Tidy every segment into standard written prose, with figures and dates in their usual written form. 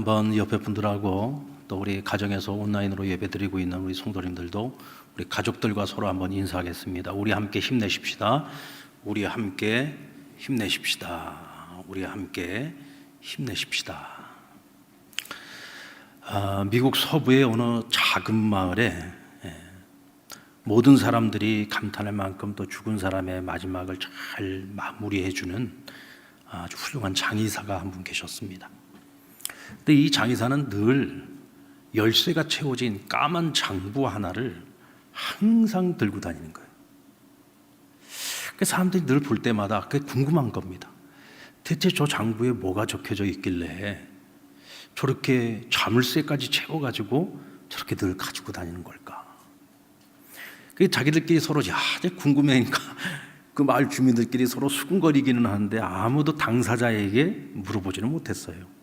한번 옆에 분들하고 또 우리 가정에서 온라인으로 예배드리고 있는 우리 성도님들도 우리 가족들과 서로 한번 인사하겠습니다. 우리 함께 힘내십시다. 우리 함께 힘내십시다. 우리 함께 힘내십시다. 미국 서부의 어느 작은 마을에 모든 사람들이 감탄할 만큼 또 죽은 사람의 마지막을 잘 마무리해주는 아주 훌륭한 장의사가 한 분 계셨습니다. 근데 이 장의사는 늘 열쇠가 채워진 까만 장부 하나를 항상 들고 다니는 거예요. 사람들이 늘 볼 때마다 그게 궁금한 겁니다. 대체 저 장부에 뭐가 적혀져 있길래 저렇게 자물쇠까지 채워가지고 저렇게 늘 가지고 다니는 걸까? 자기들끼리 서로 궁금해니까 그 마을 주민들끼리 서로 수군거리기는 하는데 아무도 당사자에게 물어보지는 못했어요.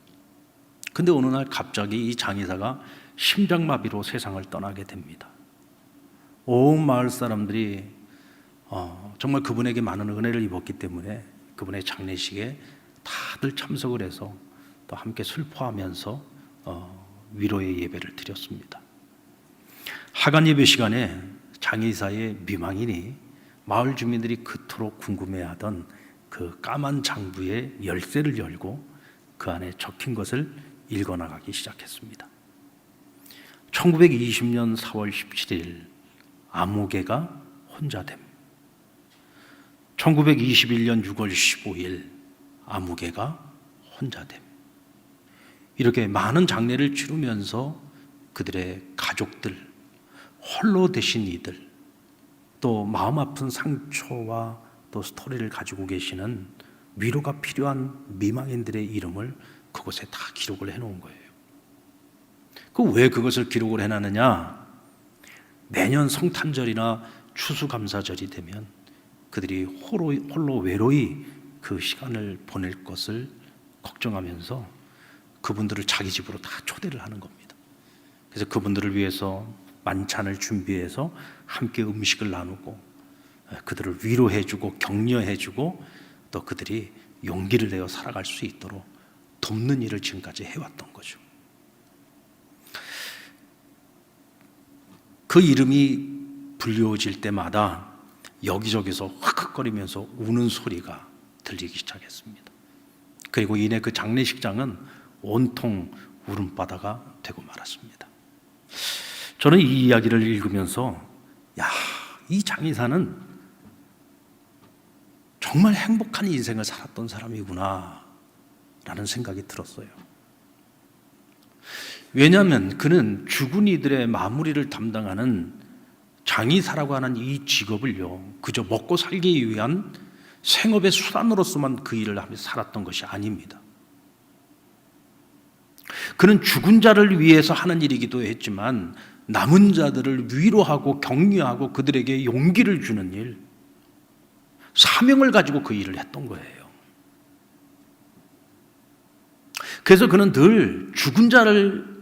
근데 어느 날 갑자기 이 장의사가 심장마비로 세상을 떠나게 됩니다. 온 마을 사람들이 정말 그분에게 많은 은혜를 입었기 때문에 그분의 장례식에 다들 참석을 해서 또 함께 슬퍼하면서 위로의 예배를 드렸습니다. 하간 예배 시간에 장의사의 미망인이 마을 주민들이 그토록 궁금해하던 그 까만 장부의 열쇠를 열고 그 안에 적힌 것을 읽어나가기 시작했습니다. 1920년 4월 17일 아무개가 혼자됨. 1921년 6월 15일 아무개가 혼자됨. 이렇게 많은 장례를 치르면서 그들의 가족들, 홀로 되신 이들, 또 마음 아픈 상처와 또 스토리를 가지고 계시는 위로가 필요한 미망인들의 이름을 그곳에 다 기록을 해놓은 거예요. 왜 그것을 기록을 해놨느냐? 매년 성탄절이나 추수감사절이 되면 그들이 홀로 외로이 그 시간을 보낼 것을 걱정하면서 그분들을 자기 집으로 다 초대를 하는 겁니다. 그래서 그분들을 위해서 만찬을 준비해서 함께 음식을 나누고 그들을 위로해주고 격려해주고 또 그들이 용기를 내어 살아갈 수 있도록 돕는 일을 지금까지 해왔던 거죠. 그 이름이 불려질 때마다 여기저기서 홧홧거리면서 우는 소리가 들리기 시작했습니다. 그리고 이내 그 장례식장은 온통 울음바다가 되고 말았습니다. 저는 이 이야기를 읽으면서 이 장의사는 정말 행복한 인생을 살았던 사람이구나 라는 생각이 들었어요. 왜냐하면 그는 죽은 이들의 마무리를 담당하는 장의사라고 하는 이 직업을요, 그저 먹고 살기 위한 생업의 수단으로서만 그 일을 하며 살았던 것이 아닙니다. 그는 죽은 자를 위해서 하는 일이기도 했지만 남은 자들을 위로하고 격려하고 그들에게 용기를 주는 일, 사명을 가지고 그 일을 했던 거예요. 그래서 그는 늘 죽은 자를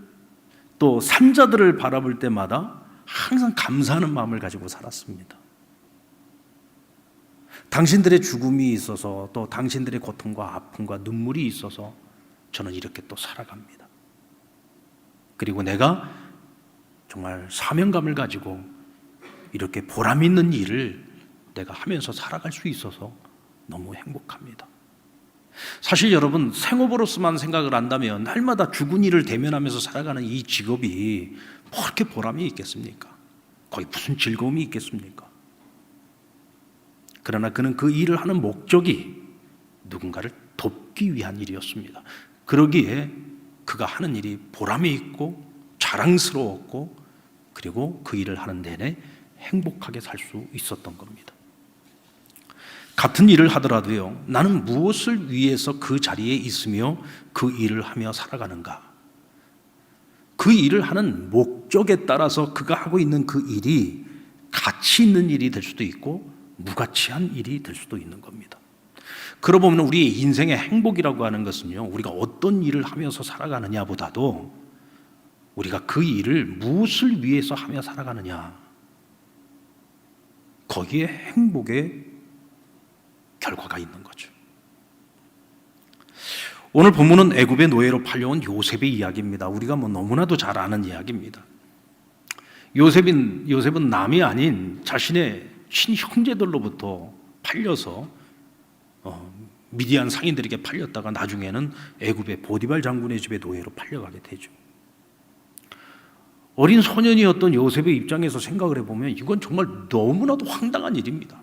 또 산 자들을 바라볼 때마다 항상 감사하는 마음을 가지고 살았습니다. 당신들의 죽음이 있어서 또 당신들의 고통과 아픔과 눈물이 있어서 저는 이렇게 또 살아갑니다. 그리고 내가 정말 사명감을 가지고 이렇게 보람 있는 일을 내가 하면서 살아갈 수 있어서 너무 행복합니다. 사실 여러분, 생업으로서만 생각을 한다면 날마다 죽은 일을 대면하면서 살아가는 이 직업이 뭐 그렇게 보람이 있겠습니까? 거기 무슨 즐거움이 있겠습니까? 그러나 그는 그 일을 하는 목적이 누군가를 돕기 위한 일이었습니다. 그러기에 그가 하는 일이 보람이 있고 자랑스러웠고 그리고 그 일을 하는 내내 행복하게 살 수 있었던 겁니다. 같은 일을 하더라도요, 나는 무엇을 위해서 그 자리에 있으며 그 일을 하며 살아가는가? 그 일을 하는 목적에 따라서 그가 하고 있는 그 일이 가치 있는 일이 될 수도 있고 무가치한 일이 될 수도 있는 겁니다. 그러고 보면 우리의 인생의 행복이라고 하는 것은요, 우리가 어떤 일을 하면서 살아가느냐보다도 우리가 그 일을 무엇을 위해서 하며 살아가느냐, 거기에 행복의 결과가 있는 거죠. 오늘 본문은 애굽의 노예로 팔려온 요셉의 이야기입니다. 우리가 너무나도 잘 아는 이야기입니다. 요셉은 남이 아닌 자신의 친형제들로부터 팔려서 미디안 상인들에게 팔렸다가 나중에는 애굽의 보디발 장군의 집에 노예로 팔려가게 되죠. 어린 소년이었던 요셉의 입장에서 생각을 해보면 이건 정말 너무나도 황당한 일입니다.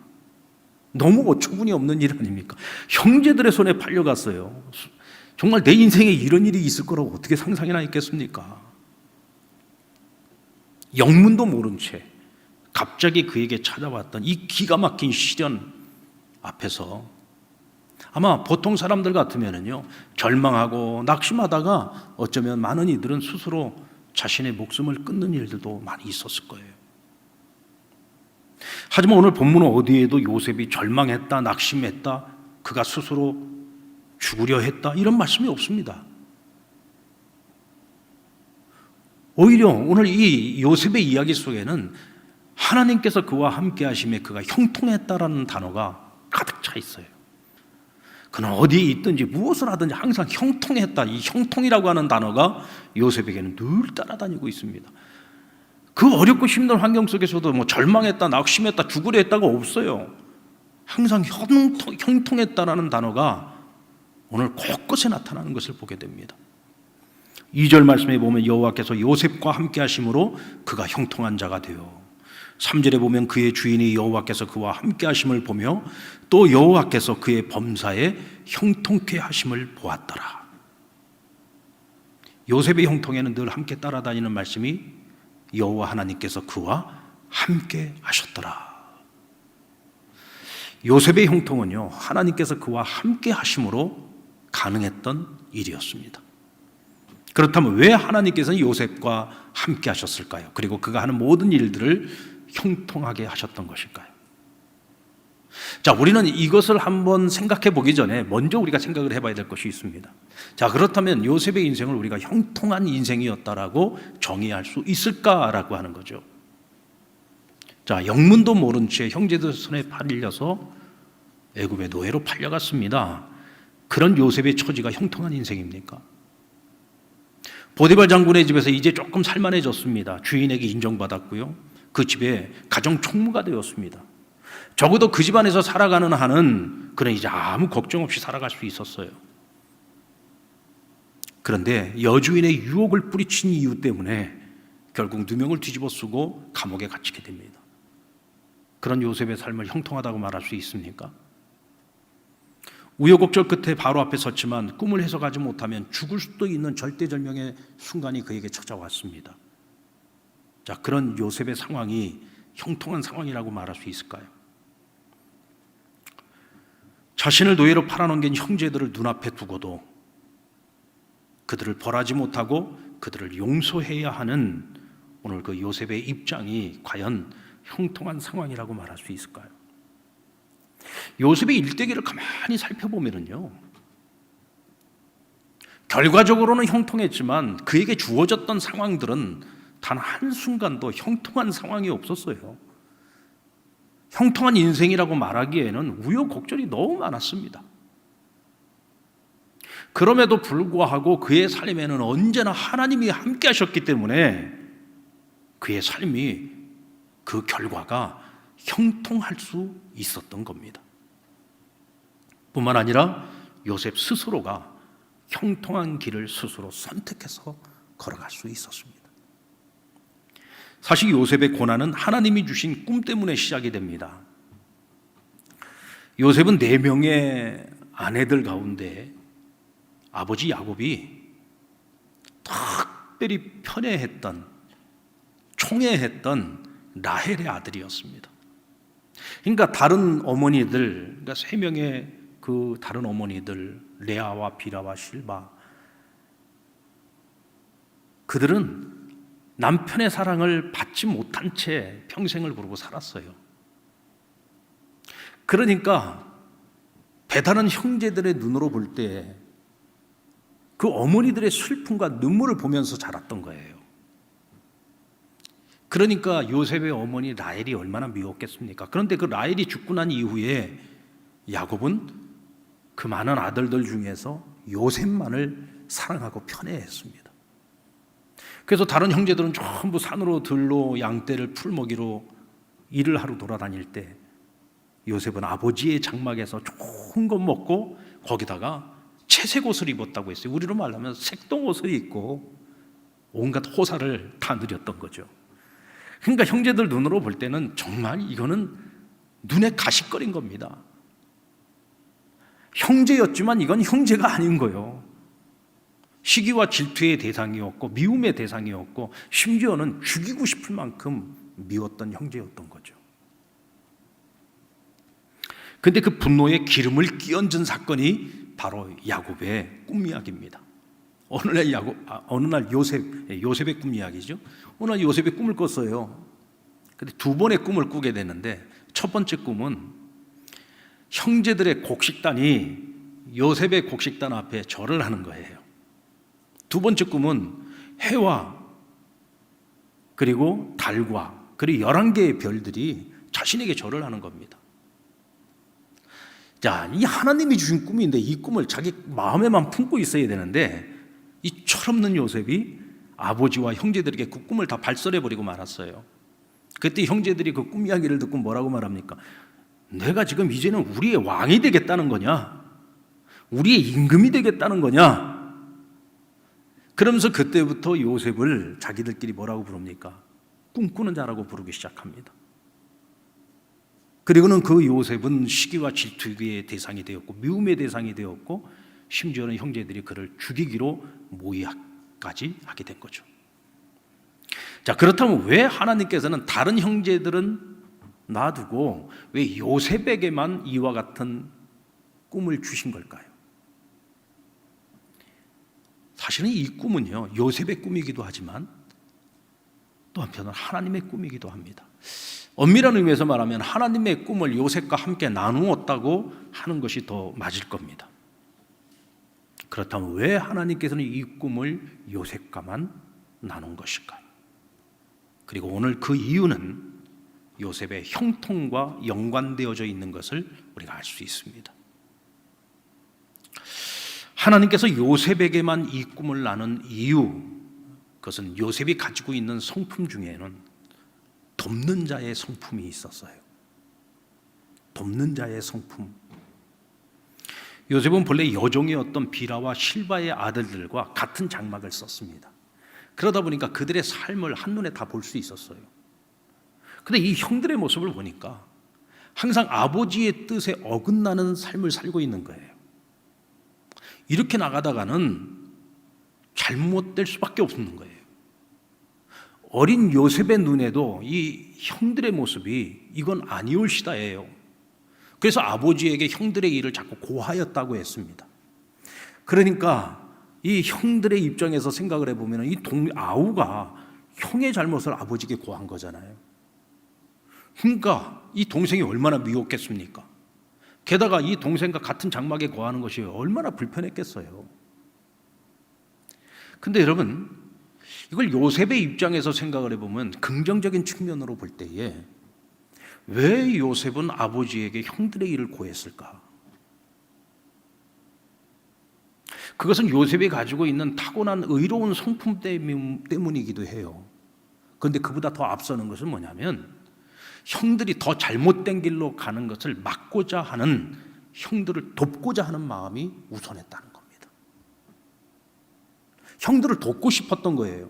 너무 어처구니 없는 일 아닙니까? 형제들의 손에 팔려갔어요. 정말 내 인생에 이런 일이 있을 거라고 어떻게 상상이나 했겠습니까? 영문도 모른 채 갑자기 그에게 찾아왔던 이 기가 막힌 시련 앞에서 아마 보통 사람들 같으면요 절망하고 낙심하다가 어쩌면 많은 이들은 스스로 자신의 목숨을 끊는 일들도 많이 있었을 거예요. 하지만 오늘 본문은 어디에도 요셉이 절망했다, 낙심했다, 그가 스스로 죽으려 했다 이런 말씀이 없습니다. 오히려 오늘 이 요셉의 이야기 속에는 하나님께서 그와 함께 하심에 그가 형통했다라는 단어가 가득 차 있어요. 그는 어디에 있든지 무엇을 하든지 항상 형통했다. 이 형통이라고 하는 단어가 요셉에게는 늘 따라다니고 있습니다. 그 어렵고 힘든 환경 속에서도 절망했다, 낙심했다, 죽으려 했다가 없어요. 항상 형통했다라는 단어가 오늘 곳곳에 나타나는 것을 보게 됩니다. 2절 말씀에 보면 여호와께서 요셉과 함께 하심으로 그가 형통한 자가 되어 3절에 보면 그의 주인이 여호와께서 그와 함께 하심을 보며 또 여호와께서 그의 범사에 형통케 하심을 보았더라. 요셉의 형통에는 늘 함께 따라다니는 말씀이 여호와 하나님께서 그와 함께 하셨더라. 요셉의 형통은요 하나님께서 그와 함께 하심으로 가능했던 일이었습니다. 그렇다면 왜 하나님께서는 요셉과 함께 하셨을까요? 그리고 그가 하는 모든 일들을 형통하게 하셨던 것일까요? 자, 우리는 이것을 한번 생각해 보기 전에 먼저 우리가 생각을 해봐야 될 것이 있습니다. 자, 그렇다면 요셉의 인생을 우리가 형통한 인생이었다라고 정의할 수 있을까라고 하는 거죠. 자, 영문도 모른 채 형제들 손에 팔려서 애굽의 노예로 팔려갔습니다. 그런 요셉의 처지가 형통한 인생입니까? 보디발 장군의 집에서 이제 조금 살만해졌습니다. 주인에게 인정받았고요. 그 집에 가정 총무가 되었습니다. 적어도 그 집안에서 살아가는 한은 그는 이제 아무 걱정 없이 살아갈 수 있었어요. 그런데 여주인의 유혹을 뿌리친 이유 때문에 결국 누명을 뒤집어 쓰고 감옥에 갇히게 됩니다. 그런 요셉의 삶을 형통하다고 말할 수 있습니까? 우여곡절 끝에 바로 앞에 섰지만 꿈을 해석하지 못하면 죽을 수도 있는 절대절명의 순간이 그에게 찾아왔습니다. 자, 그런 요셉의 상황이 형통한 상황이라고 말할 수 있을까요? 자신을 노예로 팔아넘긴 형제들을 눈앞에 두고도 그들을 벌하지 못하고 그들을 용서해야 하는 오늘 그 요셉의 입장이 과연 형통한 상황이라고 말할 수 있을까요? 요셉의 일대기를 가만히 살펴보면요, 결과적으로는 형통했지만 그에게 주어졌던 상황들은 단 한순간도 형통한 상황이 없었어요. 형통한 인생이라고 말하기에는 우여곡절이 너무 많았습니다. 그럼에도 불구하고 그의 삶에는 언제나 하나님이 함께 하셨기 때문에 그의 삶이, 그 결과가 형통할 수 있었던 겁니다. 뿐만 아니라 요셉 스스로가 형통한 길을 스스로 선택해서 걸어갈 수 있었습니다. 사실 요셉의 고난은 하나님이 주신 꿈 때문에 시작이 됩니다. 요셉은 4명의 아내들 가운데 아버지 야곱이 특별히 편애했던, 총애했던 라헬의 아들이었습니다. 그러니까 다른 어머니들, 그러니까 3명의 그 다른 어머니들, 레아와 비라와 실바, 그들은 남편의 사랑을 받지 못한 채 평생을 그러고 살았어요. 그러니까 배다른 형제들의 눈으로 볼 때 그 어머니들의 슬픔과 눈물을 보면서 자랐던 거예요. 그러니까 요셉의 어머니 라헬이 얼마나 미웠겠습니까? 그런데 그 라헬이 죽고 난 이후에 야곱은 그 많은 아들들 중에서 요셉만을 사랑하고 편애했습니다. 그래서 다른 형제들은 전부 산으로 들로 양떼를 풀먹이로 일을 하러 돌아다닐 때 요셉은 아버지의 장막에서 좋은 것 먹고 거기다가 채색 옷을 입었다고 했어요. 우리로 말하면 색동옷을 입고 온갖 호사를 다 누렸던 거죠. 그러니까 형제들 눈으로 볼 때는 정말 이거는 눈에 가시거린 겁니다. 형제였지만 이건 형제가 아닌 거예요. 시기와 질투의 대상이었고 미움의 대상이었고 심지어는 죽이고 싶을 만큼 미웠던 형제였던 거죠. 근데 그 분노에 기름을 끼얹은 사건이 바로 야곱의 꿈 이야기입니다. 어느 날 요셉의 꿈 이야기죠. 어느 날 요셉의 꿈을 꿨어요. 근데 두 번의 꿈을 꾸게 되는데 첫 번째 꿈은 형제들의 곡식단이 요셉의 곡식단 앞에 절을 하는 거예요. 두 번째 꿈은 해와 그리고 달과 그리고 11개의 별들이 자신에게 절을 하는 겁니다. 자, 이 하나님이 주신 꿈인데 이 꿈을 자기 마음에만 품고 있어야 되는데 이 철없는 요셉이 아버지와 형제들에게 그 꿈을 다 발설해버리고 말았어요. 그때 형제들이 그 꿈 이야기를 듣고 뭐라고 말합니까? 내가 지금 이제는 우리의 왕이 되겠다는 거냐? 우리의 임금이 되겠다는 거냐? 그러면서 그때부터 요셉을 자기들끼리 뭐라고 부릅니까? 꿈꾸는 자라고 부르기 시작합니다. 그리고는 그 요셉은 시기와 질투의 대상이 되었고 미움의 대상이 되었고 심지어는 형제들이 그를 죽이기로 모의까지 하게 된 거죠. 자, 그렇다면 왜 하나님께서는 다른 형제들은 놔두고 왜 요셉에게만 이와 같은 꿈을 주신 걸까요? 사실은 이 꿈은요, 요셉의 꿈이기도 하지만 또 한편으로는 하나님의 꿈이기도 합니다. 엄밀한 의미에서 말하면 하나님의 꿈을 요셉과 함께 나누었다고 하는 것이 더 맞을 겁니다. 그렇다면 왜 하나님께서는 이 꿈을 요셉과만 나눈 것일까요? 그리고 오늘 그 이유는 요셉의 형통과 연관되어져 있는 것을 우리가 알 수 있습니다. 하나님께서 요셉에게만 이 꿈을 나눈 이유, 그것은 요셉이 가지고 있는 성품 중에는 돕는 자의 성품이 있었어요. 돕는 자의 성품. 요셉은 본래 여종이었던 비라와 실바의 아들들과 같은 장막을 썼습니다. 그러다 보니까 그들의 삶을 한눈에 다 볼 수 있었어요. 그런데 이 형들의 모습을 보니까 항상 아버지의 뜻에 어긋나는 삶을 살고 있는 거예요. 이렇게 나가다가는 잘못될 수밖에 없는 거예요. 어린 요셉의 눈에도 이 형들의 모습이 이건 아니올시다예요. 그래서 아버지에게 형들의 일을 자꾸 고하였다고 했습니다. 그러니까 이 형들의 입장에서 생각을 해보면 이 아우가 형의 잘못을 아버지에게 고한 거잖아요. 그러니까 이 동생이 얼마나 미웠겠습니까? 게다가 이 동생과 같은 장막에 거하는 것이 얼마나 불편했겠어요. 근데 여러분, 이걸 요셉의 입장에서 생각을 해보면 긍정적인 측면으로 볼 때에 왜 요셉은 아버지에게 형들의 일을 고했을까? 그것은 요셉이 가지고 있는 타고난 의로운 성품 때문이기도 해요. 그런데 그보다 더 앞서는 것은 뭐냐면 형들이 더 잘못된 길로 가는 것을 막고자 하는, 형들을 돕고자 하는 마음이 우선했다는 겁니다. 형들을 돕고 싶었던 거예요.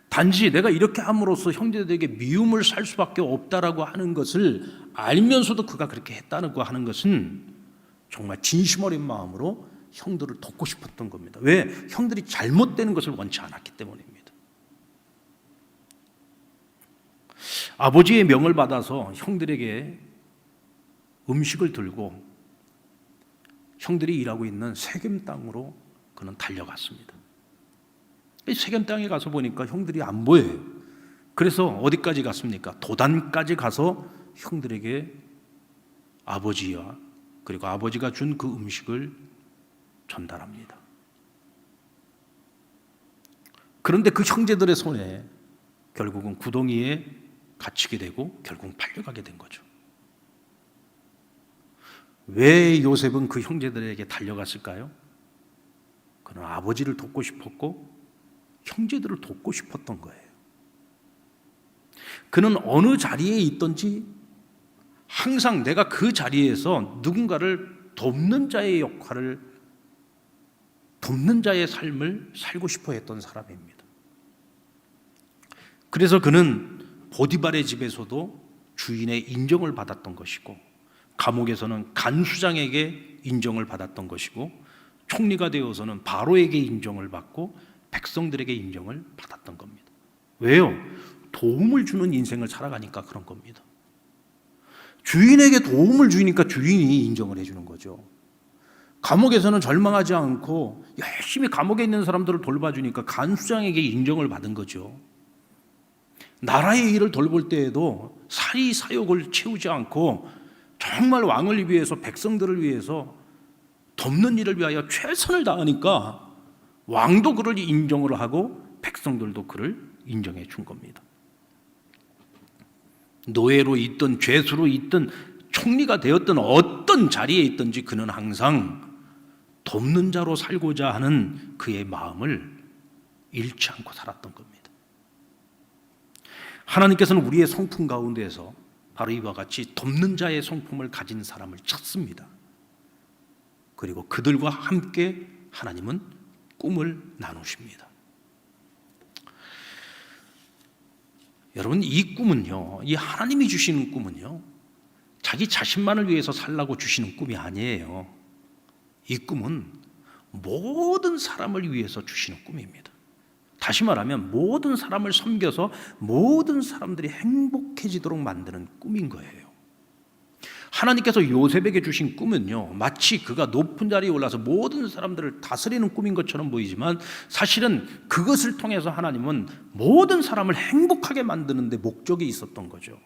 단지 내가 이렇게 함으로써 형제들에게 미움을 살 수밖에 없다라고 하는 것을 알면서도 그가 그렇게 했다고 하는 것은 정말 진심 어린 마음으로 형들을 돕고 싶었던 겁니다. 왜? 형들이 잘못되는 것을 원치 않았기 때문입니다. 아버지의 명을 받아서 형들에게 음식을 들고 형들이 일하고 있는 세겜 땅으로 그는 달려갔습니다. 세겜 땅에 가서 보니까 형들이 안 보여요. 그래서 어디까지 갔습니까? 도단까지 가서 형들에게 아버지와 그리고 아버지가 준 그 음식을 전달합니다. 그런데 그 형제들의 손에 결국은 구덩이에 갇히게 되고 결국 팔려가게 된 거죠. 왜 요셉은 그 형제들에게 달려갔을까요? 그는 아버지를 돕고 싶었고 형제들을 돕고 싶었던 거예요. 그는 어느 자리에 있든지 항상 내가 그 자리에서 누군가를 돕는 자의 역할을, 돕는 자의 삶을 살고 싶어 했던 사람입니다. 그래서 그는 보디발의 집에서도 주인의 인정을 받았던 것이고, 감옥에서는 간수장에게 인정을 받았던 것이고, 총리가 되어서는 바로에게 인정을 받고 백성들에게 인정을 받았던 겁니다. 왜요? 도움을 주는 인생을 살아가니까 그런 겁니다. 주인에게 도움을 주니까 주인이 인정을 해주는 거죠. 감옥에서는 절망하지 않고 열심히 감옥에 있는 사람들을 돌봐주니까 간수장에게 인정을 받은 거죠. 나라의 일을 돌볼 때에도 사의사욕을 채우지 않고 정말 왕을 위해서, 백성들을 위해서 돕는 일을 위하여 최선을 다하니까 왕도 그를 인정을 하고 백성들도 그를 인정해 준 겁니다. 노예로 있든 죄수로 있든 총리가 되었든 어떤 자리에 있든지 그는 항상 돕는 자로 살고자 하는 그의 마음을 잃지 않고 살았던 겁니다. 하나님께서는 우리의 성품 가운데에서 바로 이와 같이 돕는 자의 성품을 가진 사람을 찾습니다. 그리고 그들과 함께 하나님은 꿈을 나누십니다. 여러분, 이 꿈은요, 이 하나님이 주시는 꿈은요, 자기 자신만을 위해서 살라고 주시는 꿈이 아니에요. 이 꿈은 모든 사람을 위해서 주시는 꿈입니다. 다시 말하면 모든 사람을 섬겨서 모든 사람들이 행복해지도록 만드는 꿈인 거예요. 하나님께서 요셉에게 주신 꿈은요, 마치 그가 높은 자리에 올라서 모든 사람들을 다스리는 꿈인 것처럼 보이지만 사실은 그것을 통해서 하나님은 모든 사람을 행복하게 만드는 데 목적이 있었던 거죠.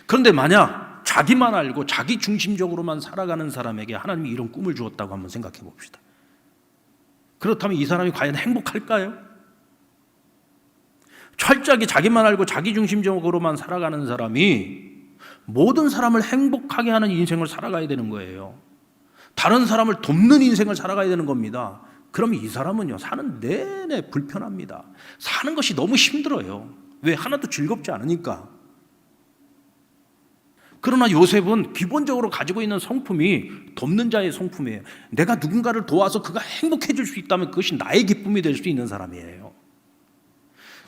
그런데 만약 자기만 알고 자기 중심적으로만 살아가는 사람에게 하나님이 이런 꿈을 주었다고 한번 생각해 봅시다. 그렇다면 이 사람이 과연 행복할까요? 철저하게 자기만 알고 자기 중심적으로만 살아가는 사람이 모든 사람을 행복하게 하는 인생을 살아가야 되는 거예요. 다른 사람을 돕는 인생을 살아가야 되는 겁니다. 그럼 이 사람은요, 사는 내내 불편합니다. 사는 것이 너무 힘들어요. 왜? 하나도 즐겁지 않으니까. 그러나 요셉은 기본적으로 가지고 있는 성품이 돕는 자의 성품이에요. 내가 누군가를 도와서 그가 행복해질 수 있다면 그것이 나의 기쁨이 될 수 있는 사람이에요.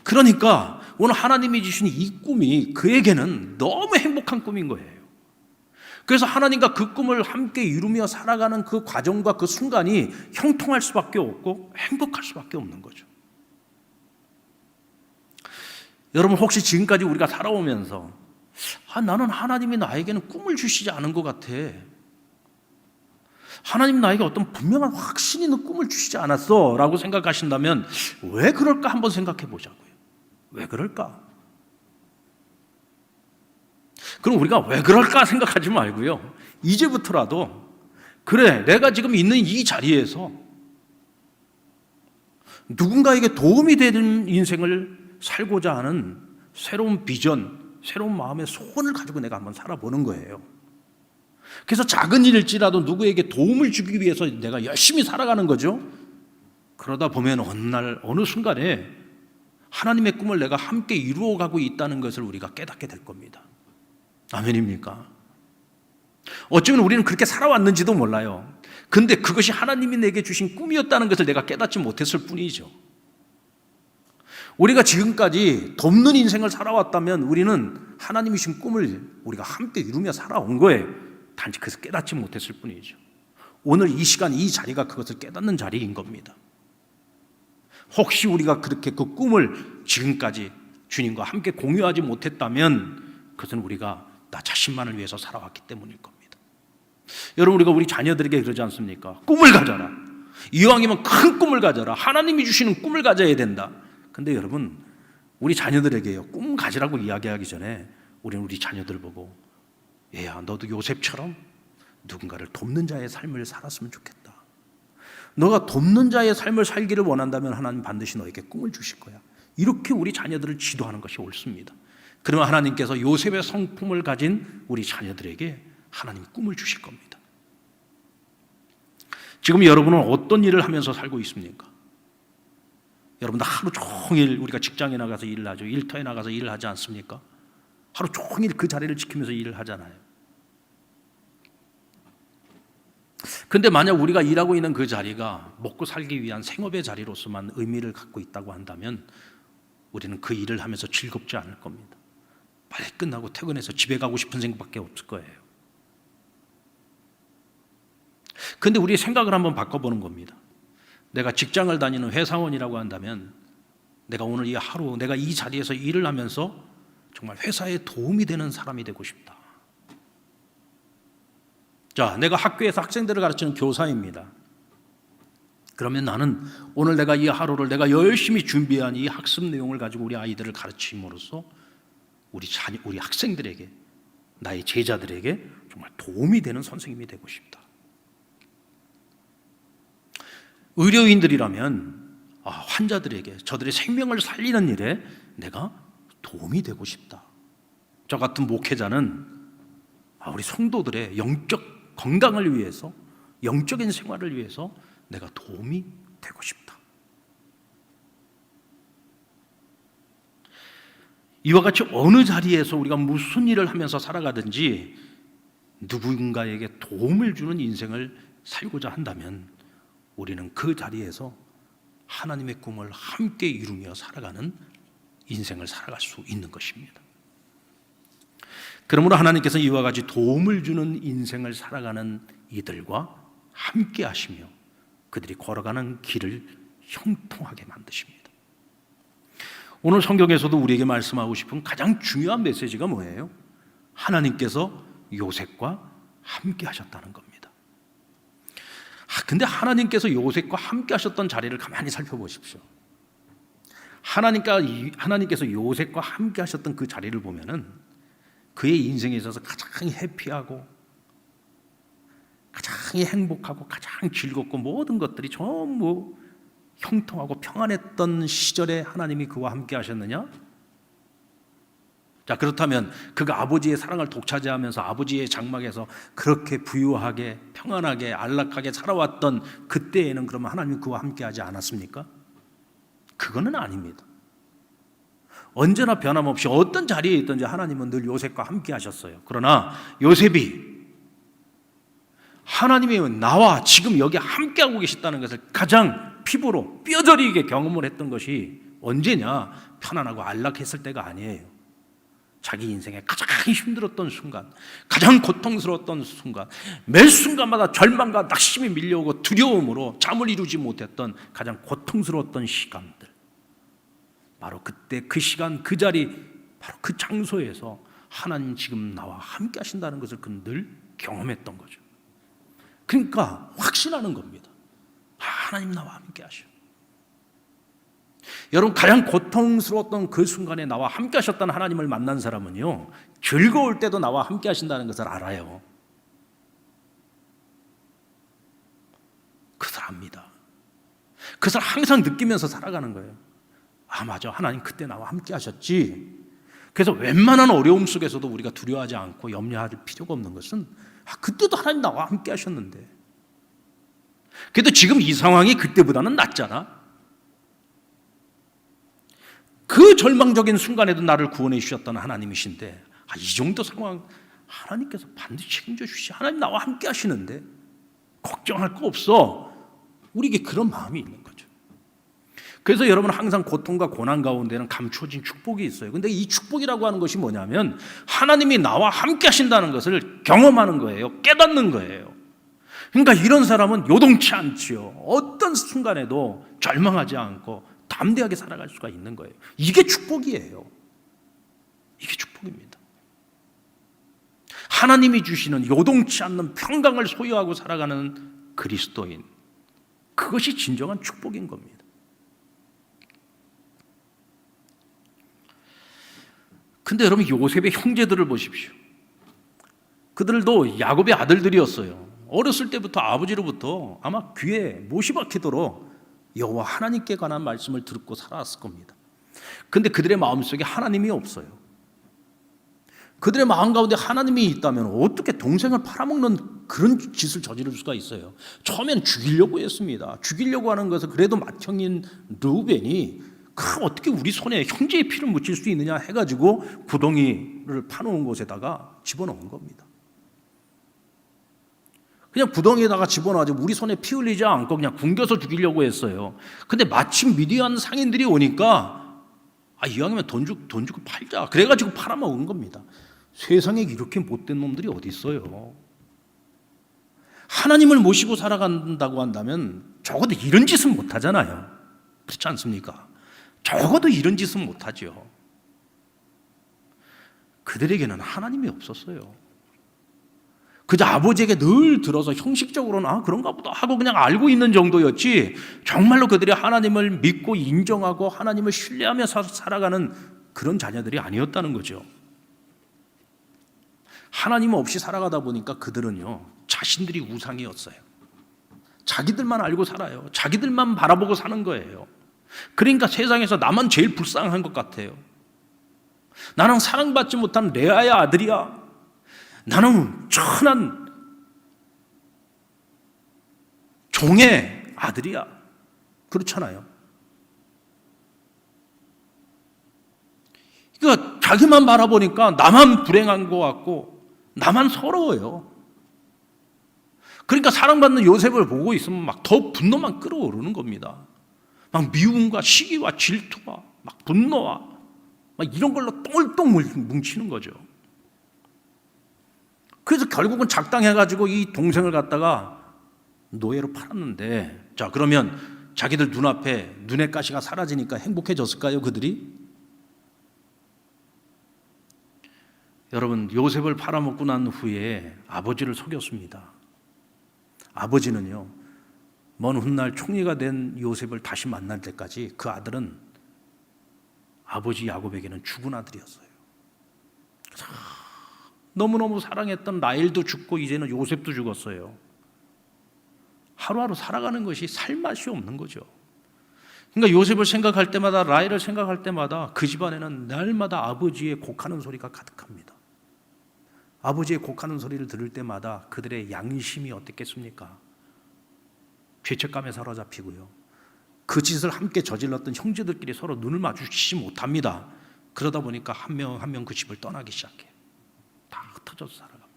그러니까 오늘 하나님이 주신 이 꿈이 그에게는 너무 행복한 꿈인 거예요. 그래서 하나님과 그 꿈을 함께 이루며 살아가는 그 과정과 그 순간이 형통할 수밖에 없고 행복할 수밖에 없는 거죠. 여러분, 혹시 지금까지 우리가 살아오면서 나는 하나님이 나에게는 꿈을 주시지 않은 것 같아, 하나님 나에게 어떤 분명한 확신 있는 꿈을 주시지 않았어 라고 생각하신다면 왜 그럴까 한번 생각해 보자고요. 왜 그럴까? 그럼 우리가 왜 그럴까 생각하지 말고요, 이제부터라도 그래, 내가 지금 있는 이 자리에서 누군가에게 도움이 되는 인생을 살고자 하는 새로운 비전, 새로운 마음의 소원을 가지고 내가 한번 살아보는 거예요. 그래서 작은 일일지라도 누구에게 도움을 주기 위해서 내가 열심히 살아가는 거죠. 그러다 보면 어느 날 어느 순간에 하나님의 꿈을 내가 함께 이루어가고 있다는 것을 우리가 깨닫게 될 겁니다. 아멘입니까? 어쩌면 우리는 그렇게 살아왔는지도 몰라요. 근데 그것이 하나님이 내게 주신 꿈이었다는 것을 내가 깨닫지 못했을 뿐이죠. 우리가 지금까지 돕는 인생을 살아왔다면 우리는 하나님이 주신 꿈을 우리가 함께 이루며 살아온 거예요. 단지 그것을 깨닫지 못했을 뿐이죠. 오늘 이 시간, 이 자리가 그것을 깨닫는 자리인 겁니다. 혹시 우리가 그렇게 그 꿈을 지금까지 주님과 함께 공유하지 못했다면 그것은 우리가 나 자신만을 위해서 살아왔기 때문일 겁니다. 여러분, 우리가 우리 자녀들에게 그러지 않습니까? 꿈을 가져라. 이왕이면 큰 꿈을 가져라. 하나님이 주시는 꿈을 가져야 된다. 근데 여러분, 우리 자녀들에게요, 꿈 가지라고 이야기하기 전에 우리는 우리 자녀들 보고, 얘야, 너도 요셉처럼 누군가를 돕는 자의 삶을 살았으면 좋겠다. 너가 돕는 자의 삶을 살기를 원한다면 하나님 반드시 너에게 꿈을 주실 거야. 이렇게 우리 자녀들을 지도하는 것이 옳습니다. 그러면 하나님께서 요셉의 성품을 가진 우리 자녀들에게 하나님 꿈을 주실 겁니다. 지금 여러분은 어떤 일을 하면서 살고 있습니까? 여러분들 하루 종일 우리가 직장에 나가서 일을 하죠. 일터에 나가서 일을 하지 않습니까? 하루 종일 그 자리를 지키면서 일을 하잖아요. 근데 만약 우리가 일하고 있는 그 자리가 먹고 살기 위한 생업의 자리로서만 의미를 갖고 있다고 한다면 우리는 그 일을 하면서 즐겁지 않을 겁니다. 빨리 끝나고 퇴근해서 집에 가고 싶은 생각밖에 없을 거예요. 근데 우리의 생각을 한번 바꿔보는 겁니다. 내가 직장을 다니는 회사원이라고 한다면 내가 오늘 이 하루 내가 이 자리에서 일을 하면서 정말 회사에 도움이 되는 사람이 되고 싶다. 자, 내가 학교에서 학생들을 가르치는 교사입니다. 그러면 나는 오늘 내가 이 하루를 내가 열심히 준비한 이 학습 내용을 가지고 우리 아이들을 가르침으로써 우리 학생들에게, 나의 제자들에게 정말 도움이 되는 선생님이 되고 싶다. 의료인들이라면 환자들에게 저들의 생명을 살리는 일에 내가 도움이 되고 싶다. 저 같은 목회자는 우리 성도들의 영적 건강을 위해서, 영적인 생활을 위해서 내가 도움이 되고 싶다. 이와 같이 어느 자리에서 우리가 무슨 일을 하면서 살아가든지 누군가에게 도움을 주는 인생을 살고자 한다면 우리는 그 자리에서 하나님의 꿈을 함께 이루며 살아가는 인생을 살아갈 수 있는 것입니다. 그러므로 하나님께서 이와 같이 도움을 주는 인생을 살아가는 이들과 함께 하시며 그들이 걸어가는 길을 형통하게 만드십니다. 오늘 성경에서도 우리에게 말씀하고 싶은 가장 중요한 메시지가 뭐예요? 하나님께서 요셉과 함께 하셨다는 겁니다. 근데 하나님께서 요셉과 함께 하셨던 자리를 가만히 살펴보십시오. 하나님께서 요셉과 함께 하셨던 그 자리를 보면은 그의 인생에 있어서 가장 해피하고 가장 행복하고 가장 즐겁고 모든 것들이 전부 형통하고 평안했던 시절에 하나님이 그와 함께 하셨느냐? 자, 그렇다면 그가 아버지의 사랑을 독차지하면서 아버지의 장막에서 그렇게 부유하게 평안하게 안락하게 살아왔던 그때에는 그러면 하나님이 그와 함께 하지 않았습니까? 그거는 아닙니다. 언제나 변함없이 어떤 자리에 있든지 하나님은 늘 요셉과 함께 하셨어요. 그러나 요셉이 하나님이 나와 지금 여기 함께하고 계시다는 것을 가장 피부로 뼈저리게 경험을 했던 것이 언제냐? 편안하고 안락했을 때가 아니에요. 자기 인생에 가장 힘들었던 순간, 가장 고통스러웠던 순간, 매 순간마다 절망과 낙심이 밀려오고 두려움으로 잠을 이루지 못했던 가장 고통스러웠던 시간들, 바로 그때 그 시간 그 자리 바로 그 장소에서 하나님 지금 나와 함께 하신다는 것을 그는 늘 경험했던 거죠. 그러니까 확신하는 겁니다. 하나님 나와 함께 하셔. 여러분, 가장 고통스러웠던 그 순간에 나와 함께 하셨다는 하나님을 만난 사람은요, 즐거울 때도 나와 함께 하신다는 것을 알아요. 그것을 압니다. 그것을 항상 느끼면서 살아가는 거예요. 맞아, 하나님 그때 나와 함께 하셨지. 그래서 웬만한 어려움 속에서도 우리가 두려워하지 않고 염려할 필요가 없는 것은 그때도 하나님 나와 함께 하셨는데, 그래도 지금 이 상황이 그때보다는 낫잖아. 그 절망적인 순간에도 나를 구원해 주셨던 하나님이신데 이 정도 상황 하나님께서 반드시 책임져 주시지. 하나님 나와 함께 하시는데 걱정할 거 없어. 우리에게 그런 마음이 있는 거죠. 그래서 여러분, 항상 고통과 고난 가운데는 감추어진 축복이 있어요. 근데 이 축복이라고 하는 것이 뭐냐면 하나님이 나와 함께 하신다는 것을 경험하는 거예요. 깨닫는 거예요. 그러니까 이런 사람은 요동치 않지요. 어떤 순간에도 절망하지 않고 담대하게 살아갈 수가 있는 거예요. 이게 축복이에요. 이게 축복입니다. 하나님이 주시는 요동치 않는 평강을 소유하고 살아가는 그리스도인, 그것이 진정한 축복인 겁니다. 근데 여러분, 요셉의 형제들을 보십시오. 그들도 야곱의 아들들이었어요. 어렸을 때부터 아버지로부터 아마 귀에 못이 박히도록 여호와 하나님께 관한 말씀을 듣고 살아왔을 겁니다. 근데 그들의 마음속에 하나님이 없어요. 그들의 마음 가운데 하나님이 있다면 어떻게 동생을 팔아먹는 그런 짓을 저지를 수가 있어요? 처음에는 죽이려고 했습니다. 죽이려고 하는 것을 그래도 맏형인 르우벤이 어떻게 우리 손에 형제의 피를 묻힐 수 있느냐 해가지고 구덩이를 파놓은 곳에다가 집어넣은 겁니다. 그냥 구덩이에다가 집어넣어가지고 우리 손에 피 흘리지 않고 그냥 굶겨서 죽이려고 했어요. 근데 마침 미디안 상인들이 오니까 이왕이면 돈 주고 팔자. 그래가지고 팔아먹은 겁니다. 세상에 이렇게 못된 놈들이 어디 있어요? 하나님을 모시고 살아간다고 한다면 적어도 이런 짓은 못하잖아요. 그렇지 않습니까? 적어도 이런 짓은 못하죠. 그들에게는 하나님이 없었어요. 그저 아버지에게 늘 들어서 형식적으로는 그런가 보다 하고 그냥 알고 있는 정도였지, 정말로 그들이 하나님을 믿고 인정하고 하나님을 신뢰하며 살아가는 그런 자녀들이 아니었다는 거죠. 하나님 없이 살아가다 보니까 그들은요, 자신들이 우상이었어요. 자기들만 알고 살아요. 자기들만 바라보고 사는 거예요. 그러니까 세상에서 나만 제일 불쌍한 것 같아요. 나는 사랑받지 못한 레아의 아들이야. 나는 천한 종의 아들이야. 그렇잖아요. 그러니까 자기만 바라보니까 나만 불행한 것 같고 나만 서러워요. 그러니까 사랑받는 요셉을 보고 있으면 막 더 분노만 끓어오르는 겁니다. 막 미움과 시기와 질투와 막 분노와 막 이런 걸로 똥을똥 뭉치는 거죠. 그래서 결국은 작당해가지고 이 동생을 갖다가 노예로 팔았는데, 자, 그러면 자기들 눈앞에 눈의 가시가 사라지니까 행복해졌을까요, 그들이? 여러분, 요셉을 팔아먹고 난 후에 아버지를 속였습니다. 아버지는요, 먼 훗날 총리가 된 요셉을 다시 만날 때까지 그 아들은 아버지 야곱에게는 죽은 아들이었어요. 너무너무 사랑했던 라헬도 죽고 이제는 요셉도 죽었어요. 하루하루 살아가는 것이 살맛이 없는 거죠. 그러니까 요셉을 생각할 때마다, 라헬을 생각할 때마다 그 집안에는 날마다 아버지의 곡하는 소리가 가득합니다. 아버지의 곡하는 소리를 들을 때마다 그들의 양심이 어땠겠습니까? 죄책감에 사로잡히고요. 그 짓을 함께 저질렀던 형제들끼리 서로 눈을 마주치지 못합니다. 그러다 보니까 한 명 한 명 그 집을 떠나기 시작해요. 다 흩어져서 살아갑니다.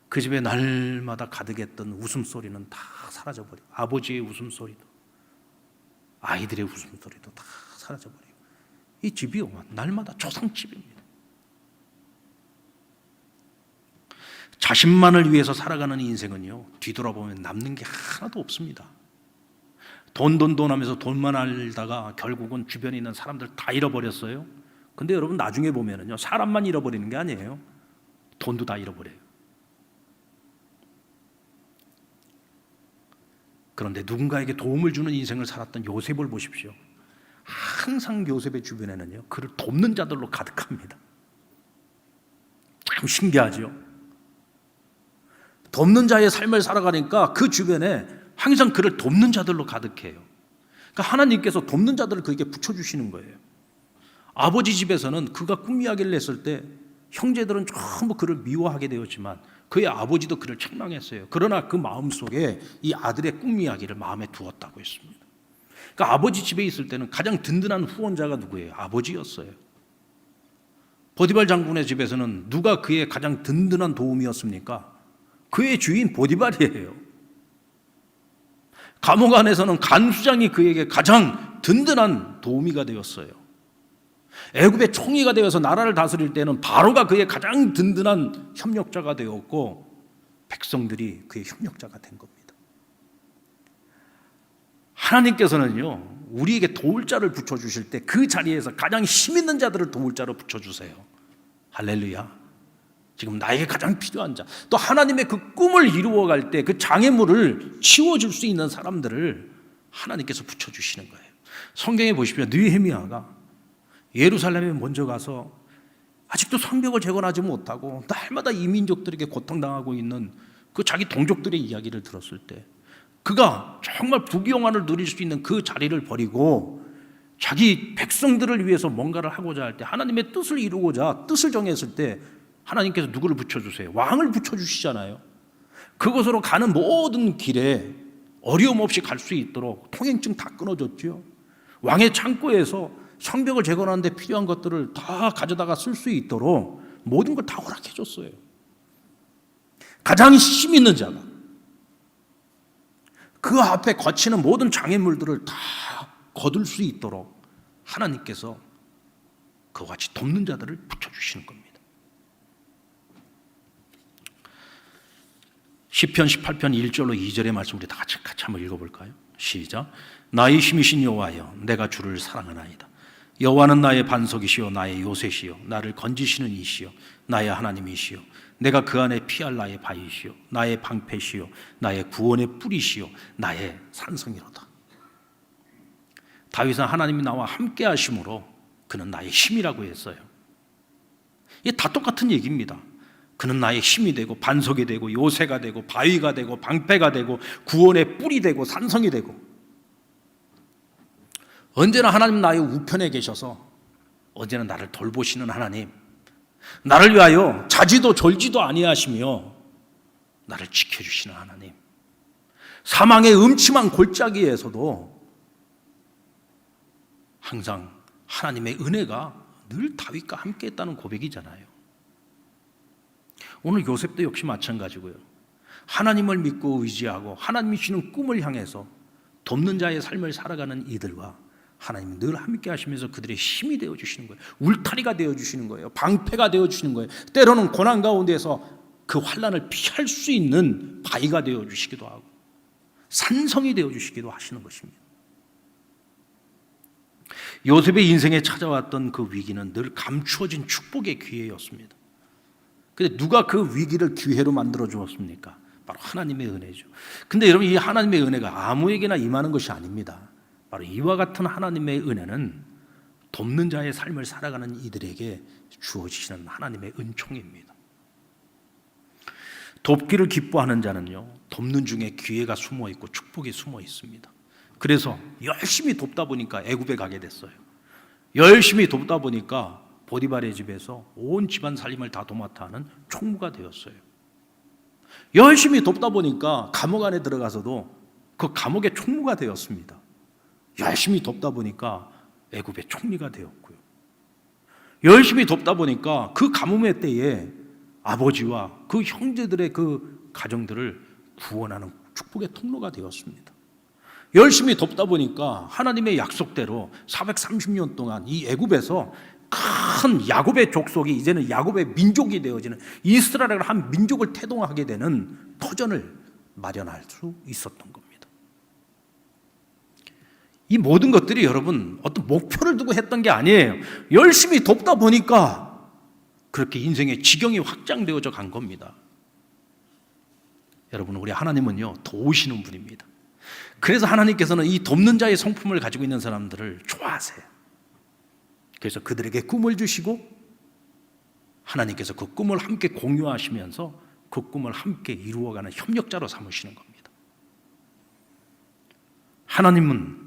그 집에 날마다 가득했던 웃음소리는 다 사라져버리고, 아버지의 웃음소리도 아이들의 웃음소리도 다 사라져버리고, 이 집이요 날마다 조상집입니다. 자신만을 위해서 살아가는 인생은요, 뒤돌아보면 남는 게 하나도 없습니다. 돈 하면서 돈만 알다가 결국은 주변에 있는 사람들 다 잃어버렸어요. 근데 여러분, 나중에 보면은요, 사람만 잃어버리는 게 아니에요. 돈도 다 잃어버려요. 그런데 누군가에게 도움을 주는 인생을 살았던 요셉을 보십시오. 항상 요셉의 주변에는요, 그를 돕는 자들로 가득합니다. 참 신기하죠. 돕는 자의 삶을 살아가니까 그 주변에 항상 그를 돕는 자들로 가득해요. 그러니까 하나님께서 돕는 자들을 그에게 붙여주시는 거예요. 아버지 집에서는 그가 꿈 이야기를 했을 때 형제들은 전부 그를 미워하게 되었지만 그의 아버지도 그를 책망했어요. 그러나 그 마음속에 이 아들의 꿈 이야기를 마음에 두었다고 했습니다. 그러니까 아버지 집에 있을 때는 가장 든든한 후원자가 누구예요? 아버지였어요. 보디발 장군의 집에서는 누가 그의 가장 든든한 도움이었습니까? 그의 주인 보디발이에요. 감옥 안에서는 간수장이 그에게 가장 든든한 도우미가 되었어요. 애굽의 총리가 되어서 나라를 다스릴 때는 바로가 그의 가장 든든한 협력자가 되었고, 백성들이 그의 협력자가 된 겁니다. 하나님께서는요, 우리에게 도울 자를 붙여주실 때 그 자리에서 가장 힘 있는 자들을 도울 자로 붙여주세요. 할렐루야. 지금 나에게 가장 필요한 자, 또 하나님의 그 꿈을 이루어갈 때 그 장애물을 치워줄 수 있는 사람들을 하나님께서 붙여주시는 거예요. 성경에 보십시오. 느헤미야가 예루살렘에 먼저 가서 아직도 성벽을 재건하지 못하고 날마다 이민족들에게 고통당하고 있는 그 자기 동족들의 이야기를 들었을 때 그가 정말 부귀영화를 누릴 수 있는 그 자리를 버리고 자기 백성들을 위해서 뭔가를 하고자 할 때, 하나님의 뜻을 이루고자 뜻을 정했을 때 하나님께서 누구를 붙여주세요? 왕을 붙여주시잖아요. 그곳으로 가는 모든 길에 어려움 없이 갈 수 있도록 통행증 다 끊어줬죠. 왕의 창고에서 성벽을 재건하는 데 필요한 것들을 다 가져다가 쓸 수 있도록 모든 걸 다 허락해 줬어요. 가장 힘 있는 자가 그 앞에 거치는 모든 장애물들을 다 거둘 수 있도록 하나님께서 그와 같이 돕는 자들을 붙여주시는 겁니다. 시편 18편 1절로 2절의 말씀 우리 다 같이 한번 읽어볼까요? 시작. 나의 힘이신 여호와여, 내가 주를 사랑하나이다. 여호와는 나의 반석이시요 나의 요새시요 나를 건지시는 이시요 나의 하나님이시요 내가 그 안에 피할 나의 바위시요 나의 방패시요 나의 구원의 뿌리시요 나의 산성이로다. 다윗은 하나님이 나와 함께 하심으로 그는 나의 힘이라고 했어요. 이게 다 똑같은 얘기입니다. 그는 나의 힘이 되고 반석이 되고 요새가 되고 바위가 되고 방패가 되고 구원의 뿔이 되고 산성이 되고, 언제나 하나님 나의 우편에 계셔서 언제나 나를 돌보시는 하나님, 나를 위하여 자지도 졸지도 아니하시며 나를 지켜주시는 하나님, 사망의 음침한 골짜기에서도 항상 하나님의 은혜가 늘 다윗과 함께 했다는 고백이잖아요. 오늘 요셉도 역시 마찬가지고요. 하나님을 믿고 의지하고 하나님이 주시는 꿈을 향해서 돕는 자의 삶을 살아가는 이들과 하나님이 늘 함께 하시면서 그들의 힘이 되어주시는 거예요. 울타리가 되어주시는 거예요. 방패가 되어주시는 거예요. 때로는 고난 가운데서 그 환난을 피할 수 있는 바위가 되어주시기도 하고 산성이 되어주시기도 하시는 것입니다. 요셉의 인생에 찾아왔던 그 위기는 늘 감추어진 축복의 기회였습니다. 근데 누가 그 위기를 기회로 만들어 주었습니까? 바로 하나님의 은혜죠. 근데 여러분, 이 하나님의 은혜가 아무에게나 임하는 것이 아닙니다. 바로 이와 같은 하나님의 은혜는 돕는 자의 삶을 살아가는 이들에게 주어지시는 하나님의 은총입니다. 돕기를 기뻐하는 자는요, 돕는 중에 기회가 숨어 있고 축복이 숨어 있습니다. 그래서 열심히 돕다 보니까 애굽에 가게 됐어요. 열심히 돕다 보니까 보디발의 집에서 온 집안 살림을 다 도맡아 하는 총무가 되었어요. 열심히 돕다 보니까 감옥 안에 들어가서도 그 감옥의 총무가 되었습니다. 열심히 돕다 보니까 애굽의 총리가 되었고요. 열심히 돕다 보니까 그 가뭄의 때에 아버지와 그 형제들의 그 가정들을 구원하는 축복의 통로가 되었습니다. 열심히 돕다 보니까 하나님의 약속대로 430년 동안 이 애굽에서 큰 야곱의 족속이 이제는 야곱의 민족이 되어지는, 이스라엘을 한 민족을 태동하게 되는 터전을 마련할 수 있었던 겁니다. 이 모든 것들이 여러분 어떤 목표를 두고 했던 게 아니에요. 열심히 돕다 보니까 그렇게 인생의 지경이 확장되어져 간 겁니다. 여러분, 우리 하나님은요, 도우시는 분입니다. 그래서 하나님께서는 이 돕는 자의 성품을 가지고 있는 사람들을 좋아하세요. 그래서 그들에게 꿈을 주시고 하나님께서 그 꿈을 함께 공유하시면서 그 꿈을 함께 이루어가는 협력자로 삼으시는 겁니다. 하나님은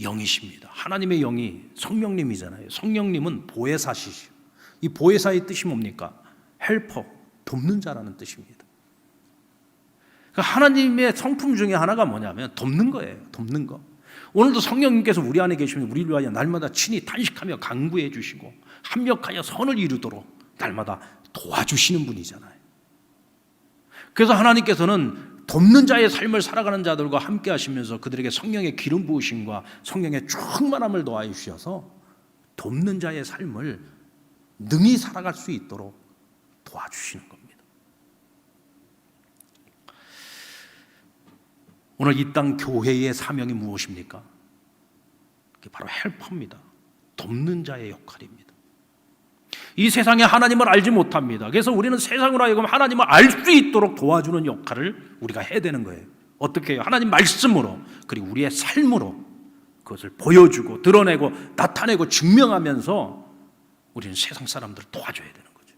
영이십니다. 하나님의 영이 성령님이잖아요. 성령님은 보혜사시죠. 이 보혜사의 뜻이 뭡니까? 헬퍼, 돕는 자라는 뜻입니다. 그러니까 하나님의 성품 중에 하나가 뭐냐면 돕는 거예요. 돕는 거. 오늘도 성령님께서 우리 안에 계시면 우리를 위하여 날마다 친히 탄식하며 간구해 주시고 합력하여 선을 이루도록 날마다 도와주시는 분이잖아요. 그래서 하나님께서는 돕는 자의 삶을 살아가는 자들과 함께 하시면서 그들에게 성령의 기름 부으심과 성령의 충만함을 더하여 주셔서 돕는 자의 삶을 능히 살아갈 수 있도록 도와주시는 겁니다. 오늘 이 땅 교회의 사명이 무엇입니까? 그게 바로 헬퍼입니다. 돕는 자의 역할입니다. 이 세상에 하나님을 알지 못합니다. 그래서 우리는 세상으로 하여금 하나님을 알 수 있도록 도와주는 역할을 우리가 해야 되는 거예요. 어떻게 해요? 하나님 말씀으로, 그리고 우리의 삶으로 그것을 보여주고 드러내고 나타내고 증명하면서 우리는 세상 사람들을 도와줘야 되는 거죠.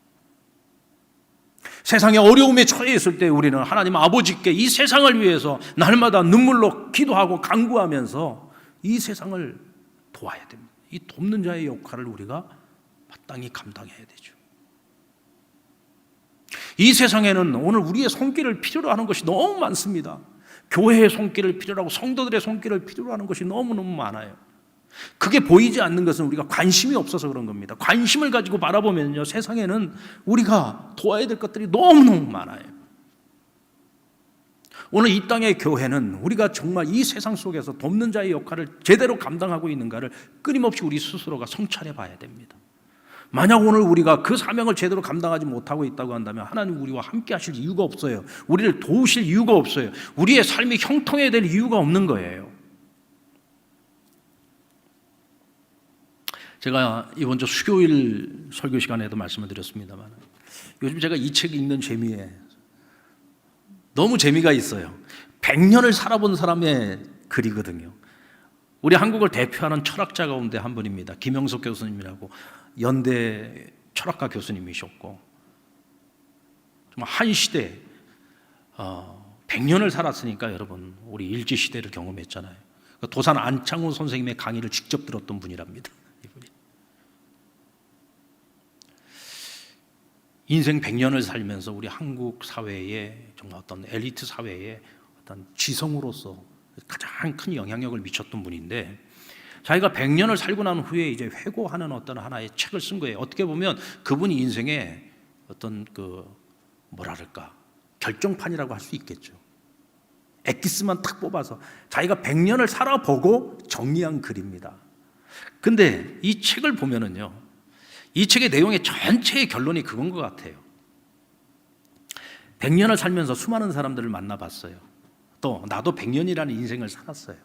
세상에 어려움에 처해 있을 때 우리는 하나님 아버지께 이 세상을 위해서 날마다 눈물로 기도하고 간구하면서 이 세상을 도와야 됩니다. 이 돕는 자의 역할을 우리가 마땅히 감당해야 되죠. 이 세상에는 오늘 우리의 손길을 필요로 하는 것이 너무 많습니다. 교회의 손길을 필요로 하고 성도들의 손길을 필요로 하는 것이 너무너무 많아요. 그게 보이지 않는 것은 우리가 관심이 없어서 그런 겁니다. 관심을 가지고 바라보면요, 세상에는 우리가 도와야 될 것들이 너무너무 많아요. 오늘 이 땅의 교회는 우리가 정말 이 세상 속에서 돕는 자의 역할을 제대로 감당하고 있는가를 끊임없이 우리 스스로가 성찰해 봐야 됩니다. 만약 오늘 우리가 그 사명을 제대로 감당하지 못하고 있다고 한다면 하나님 우리와 함께 하실 이유가 없어요. 우리를 도우실 이유가 없어요. 우리의 삶이 형통해야 될 이유가 없는 거예요. 제가 이번 주 수요일 설교 시간에도 말씀을 드렸습니다만, 요즘 제가 이 책 읽는 재미에 너무 재미가 있어요. 100년을 살아본 사람의 글이거든요. 우리 한국을 대표하는 철학자 가운데 한 분입니다. 김영석 교수님이라고 연대 철학과 교수님이셨고, 정말 한 시대 100년을 살았으니까 여러분 우리 일제시대를 경험했잖아요. 도산 안창호 선생님의 강의를 직접 들었던 분이랍니다. 이분이. 인생 100년을 살면서 우리 한국 사회에 정말 어떤 엘리트 사회에 어떤 지성으로서 가장 큰 영향력을 미쳤던 분인데, 자기가 100년을 살고 난 후에 이제 회고하는 어떤 하나의 책을 쓴 거예요. 어떻게 보면 그분이 인생의 어떤 뭐랄까 결정판이라고 할 수 있겠죠. 엑기스만 탁 뽑아서 자기가 100년을 살아보고 정리한 글입니다. 근데 이 책을 보면은요, 이 책의 내용의 전체의 결론이 그건 것 같아요. 100년을 살면서 수많은 사람들을 만나봤어요. 또 나도 100년이라는 인생을 살았어요.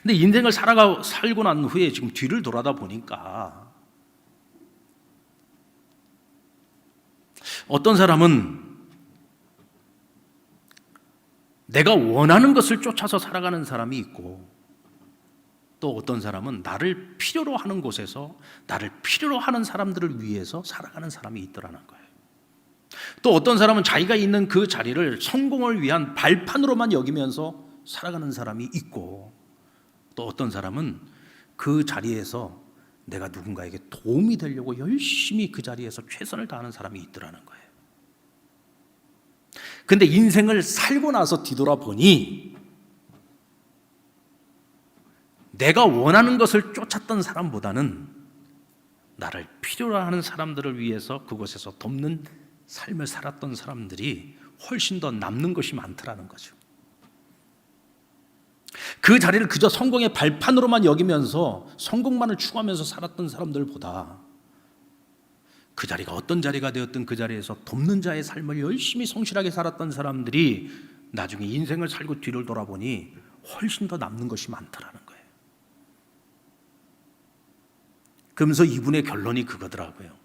근데 인생을 살고 난 후에 지금 뒤를 돌아다 보니까 어떤 사람은 내가 원하는 것을 쫓아서 살아가는 사람이 있고, 또 어떤 사람은 나를 필요로 하는 곳에서 나를 필요로 하는 사람들을 위해서 살아가는 사람이 있더라는 거예요. 또 어떤 사람은 자기가 있는 그 자리를 성공을 위한 발판으로만 여기면서 살아가는 사람이 있고, 또 어떤 사람은 그 자리에서 내가 누군가에게 도움이 되려고 열심히 그 자리에서 최선을 다하는 사람이 있더라는 거예요. 근데 인생을 살고 나서 뒤돌아보니 내가 원하는 것을 쫓았던 사람보다는 나를 필요로 하는 사람들을 위해서 그곳에서 돕는 삶을 살았던 사람들이 훨씬 더 남는 것이 많더라는 거죠. 그 자리를 그저 성공의 발판으로만 여기면서 성공만을 추구하면서 살았던 사람들보다 그 자리가 어떤 자리가 되었든 그 자리에서 돕는 자의 삶을 열심히 성실하게 살았던 사람들이 나중에 인생을 살고 뒤를 돌아보니 훨씬 더 남는 것이 많더라는 거예요. 그러면서 이분의 결론이 그거더라고요.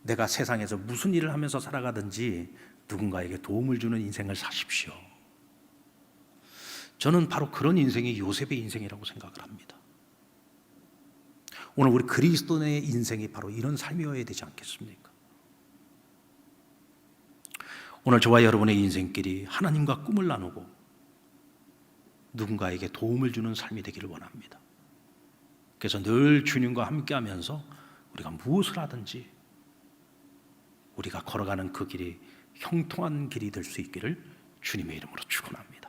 내가 세상에서 무슨 일을 하면서 살아가든지 누군가에게 도움을 주는 인생을 사십시오. 저는 바로 그런 인생이 요셉의 인생이라고 생각을 합니다. 오늘 우리 그리스도인의 인생이 바로 이런 삶이어야 되지 않겠습니까? 오늘 저와 여러분의 인생길이 하나님과 꿈을 나누고 누군가에게 도움을 주는 삶이 되기를 원합니다. 그래서 늘 주님과 함께하면서 우리가 무엇을 하든지 우리가 걸어가는 그 길이 형통한 길이 될 수 있기를 주님의 이름으로 축원합니다.